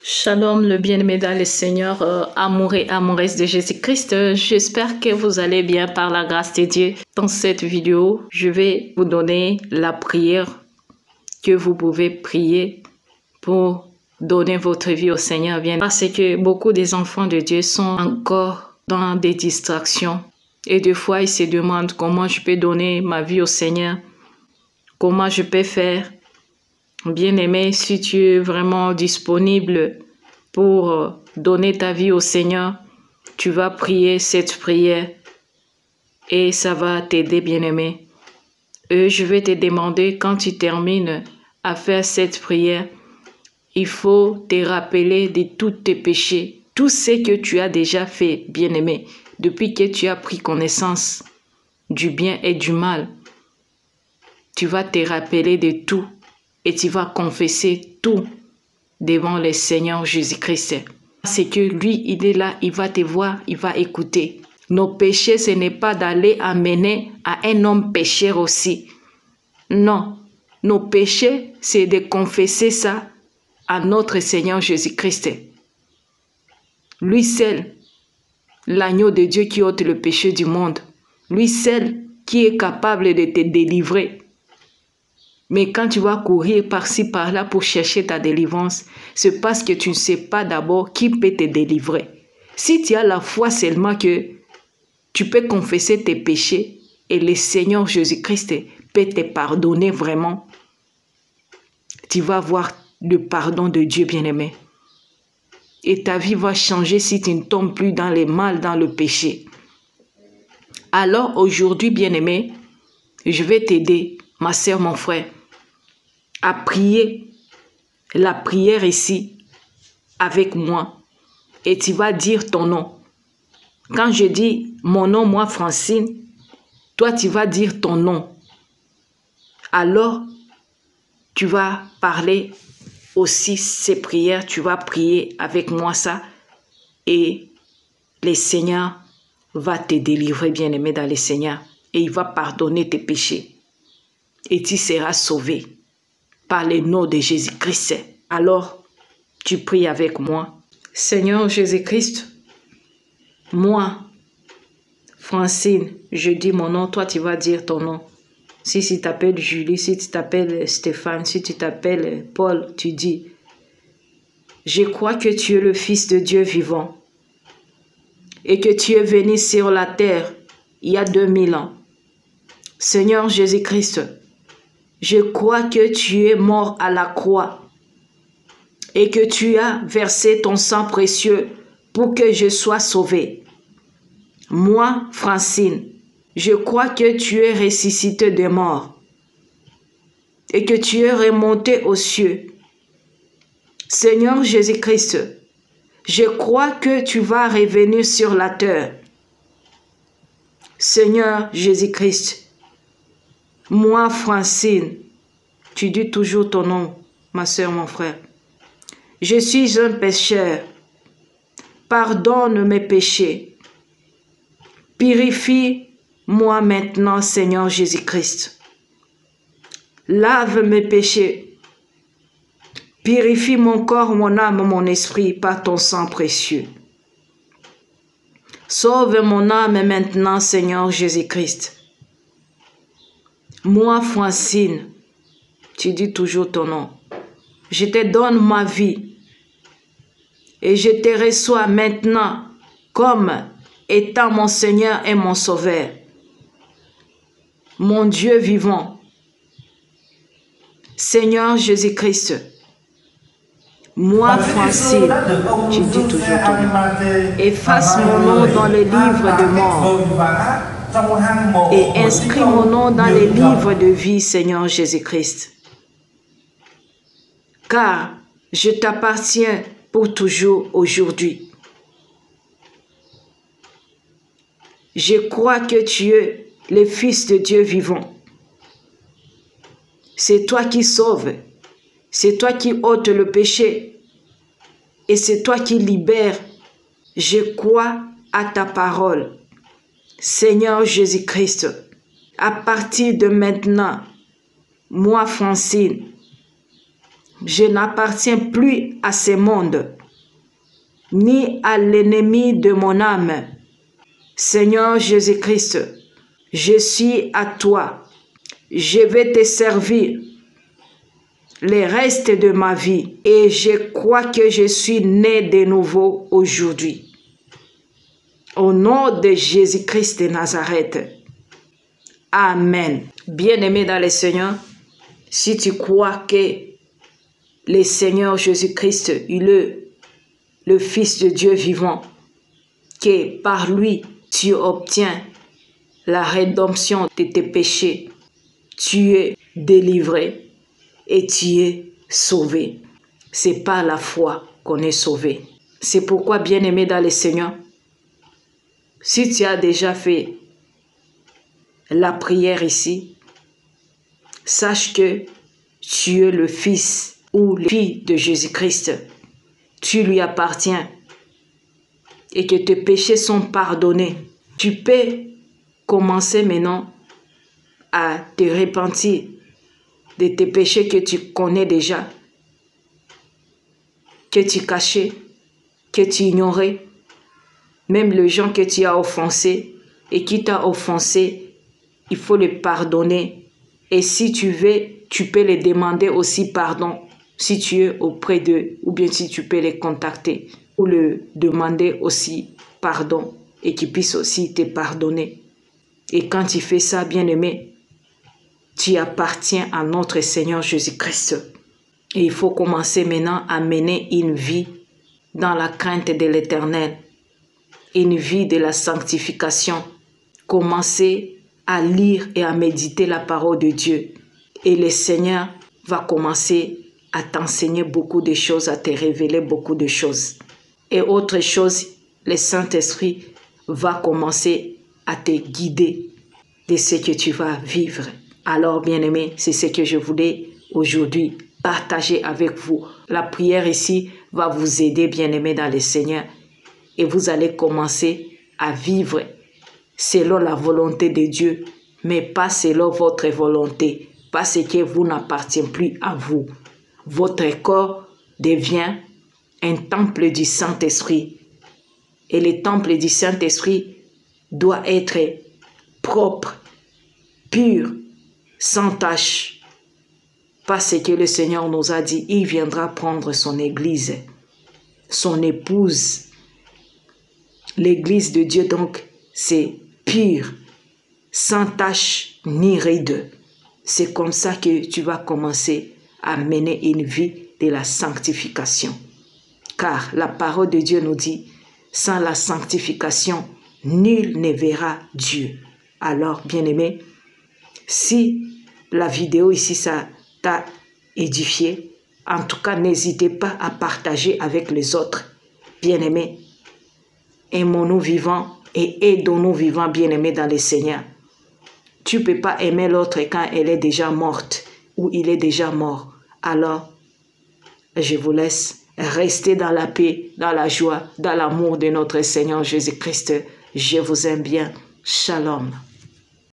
Shalom, le bien-aimé dans le Seigneur, amour et amoureuse de Jésus-Christ. J'espère que vous allez bien par la grâce de Dieu. Dans cette vidéo, je vais vous donner la prière que vous pouvez prier pour donner votre vie au Seigneur. Bien, parce que beaucoup des enfants de Dieu sont encore dans des distractions. Et des fois, ils se demandent comment je peux donner ma vie au Seigneur. Comment je peux faire. Bien-aimé, si tu es vraiment disponible pour donner ta vie au Seigneur, tu vas prier cette prière et ça va t'aider, bien-aimé. Et je vais te demander, quand tu termines à faire cette prière, il faut te rappeler de tous tes péchés, tout ce que tu as déjà fait, bien-aimé, depuis que tu as pris connaissance du bien et du mal. Tu vas te rappeler de tout. Et tu vas confesser tout devant le Seigneur Jésus-Christ. C'est que lui, il est là, il va te voir, il va écouter. Nos péchés, ce n'est pas d'aller amener à un homme pécheur aussi. Non, nos péchés, c'est de confesser ça à notre Seigneur Jésus-Christ. Lui seul, l'agneau de Dieu qui ôte le péché du monde. Lui seul qui est capable de te délivrer. Mais quand tu vas courir par-ci, par-là pour chercher ta délivrance, c'est parce que tu ne sais pas d'abord qui peut te délivrer. Si tu as la foi seulement que tu peux confesser tes péchés et le Seigneur Jésus-Christ peut te pardonner vraiment, tu vas voir le pardon de Dieu, bien-aimé. Et ta vie va changer si tu ne tombes plus dans le mal, dans le péché. Alors aujourd'hui, bien-aimé, je vais t'aider, ma sœur, mon frère, à prier la prière ici avec moi et tu vas dire ton nom. Quand je dis mon nom, moi Francine, toi tu vas dire ton nom. Alors, tu vas parler aussi ces prières, tu vas prier avec moi ça et le Seigneur va te délivrer, bien-aimé dans le Seigneur, et il va pardonner tes péchés et tu seras sauvé par le nom de Jésus-Christ. Alors, tu pries avec moi. Seigneur Jésus-Christ, moi, Francine, je dis mon nom, toi tu vas dire ton nom. Si tu t'appelles Julie, si tu t'appelles Stéphane, si tu t'appelles Paul, tu dis, je crois que tu es le Fils de Dieu vivant et que tu es venu sur la terre il y a 2000 ans. Seigneur Jésus-Christ, je crois que tu es mort à la croix et que tu as versé ton sang précieux pour que je sois sauvé. Moi, Francine, je crois que tu es ressuscité des morts et que tu es remonté aux cieux. Seigneur Jésus-Christ, je crois que tu vas revenir sur la terre. Seigneur Jésus-Christ, moi, Francine, tu dis toujours ton nom, ma soeur, mon frère. Je suis un pécheur. Pardonne mes péchés. Purifie-moi maintenant, Seigneur Jésus-Christ. Lave mes péchés. Purifie mon corps, mon âme, mon esprit par ton sang précieux. Sauve mon âme maintenant, Seigneur Jésus-Christ. Moi, Francine, tu dis toujours ton nom. Je te donne ma vie et je te reçois maintenant comme étant mon Seigneur et mon Sauveur. Mon Dieu vivant. Seigneur Jésus-Christ. Moi, Francine, tu dis toujours ton nom. Efface mon nom dans le livre de mort et inscris mon nom dans les livres de vie, Seigneur Jésus-Christ. Car je t'appartiens pour toujours aujourd'hui. Je crois que tu es le Fils de Dieu vivant. C'est toi qui sauves, c'est toi qui ôtes le péché et c'est toi qui libères. Je crois à ta parole. Seigneur Jésus-Christ, à partir de maintenant, moi Francine, Je n'appartiens plus à ce monde, ni à l'ennemi de mon âme. Seigneur Jésus-Christ, je suis à toi. Je vais te servir les restes de ma vie et je crois que je suis né de nouveau aujourd'hui. Au nom de Jésus-Christ de Nazareth. Amen. Bien-aimé dans le Seigneur, si tu crois que le Seigneur Jésus-Christ, il est le Fils de Dieu vivant, que par lui, tu obtiens la rédemption de tes péchés, tu es délivré et tu es sauvé. C'est par la foi qu'on est sauvé. C'est pourquoi, bien-aimé dans le Seigneur, si tu as déjà fait la prière ici, sache que tu es le fils ou la fille de Jésus-Christ. Tu lui appartiens et que tes péchés sont pardonnés. Tu peux commencer maintenant à te repentir de tes péchés que tu connais déjà, que tu cachais, que tu ignorais, même les gens que tu as offensés et qui t'a offensé, il faut les pardonner. Et si tu veux, tu peux les demander aussi pardon si tu es auprès d'eux, ou bien si tu peux les contacter ou leur demander aussi pardon et qu'ils puissent aussi te pardonner. Et quand tu fais ça, bien-aimé, tu appartiens à notre Seigneur Jésus-Christ. Et il faut commencer maintenant à mener une vie dans la crainte de l'Éternel, une vie de la sanctification. Commencer à lire et à méditer la parole de Dieu. Et le Seigneur va commencer à t'enseigner beaucoup de choses, à te révéler beaucoup de choses. Et autre chose, le Saint-Esprit va commencer à te guider de ce que tu vas vivre. Alors, bien-aimé, c'est ce que je voulais aujourd'hui partager avec vous. La prière ici va vous aider, bien-aimé, dans le Seigneur. Et vous allez commencer à vivre selon la volonté de Dieu, mais pas selon votre volonté, parce que vous n'appartient plus à vous. Votre corps devient un temple du Saint-Esprit. Et le temple du Saint-Esprit doit être propre, pur, sans tache. Parce que le Seigneur nous a dit, il viendra prendre son église, son épouse. L'église de Dieu, donc, c'est pur, sans tache ni ride. C'est comme ça que tu vas commencer à mener une vie de la sanctification. Car la parole de Dieu nous dit, sans la sanctification, nul ne verra Dieu. Alors, bien-aimé, si la vidéo ici, ça t'a édifié, en tout cas, n'hésitez pas à partager avec les autres. Bien-aimés, aimons-nous vivants et aidons-nous vivants, bien-aimés dans le Seigneur. Tu ne peux pas aimer l'autre quand elle est déjà morte ou il est déjà mort. Alors, je vous laisse rester dans la paix, dans la joie, dans l'amour de notre Seigneur Jésus-Christ. Je vous aime bien. Shalom.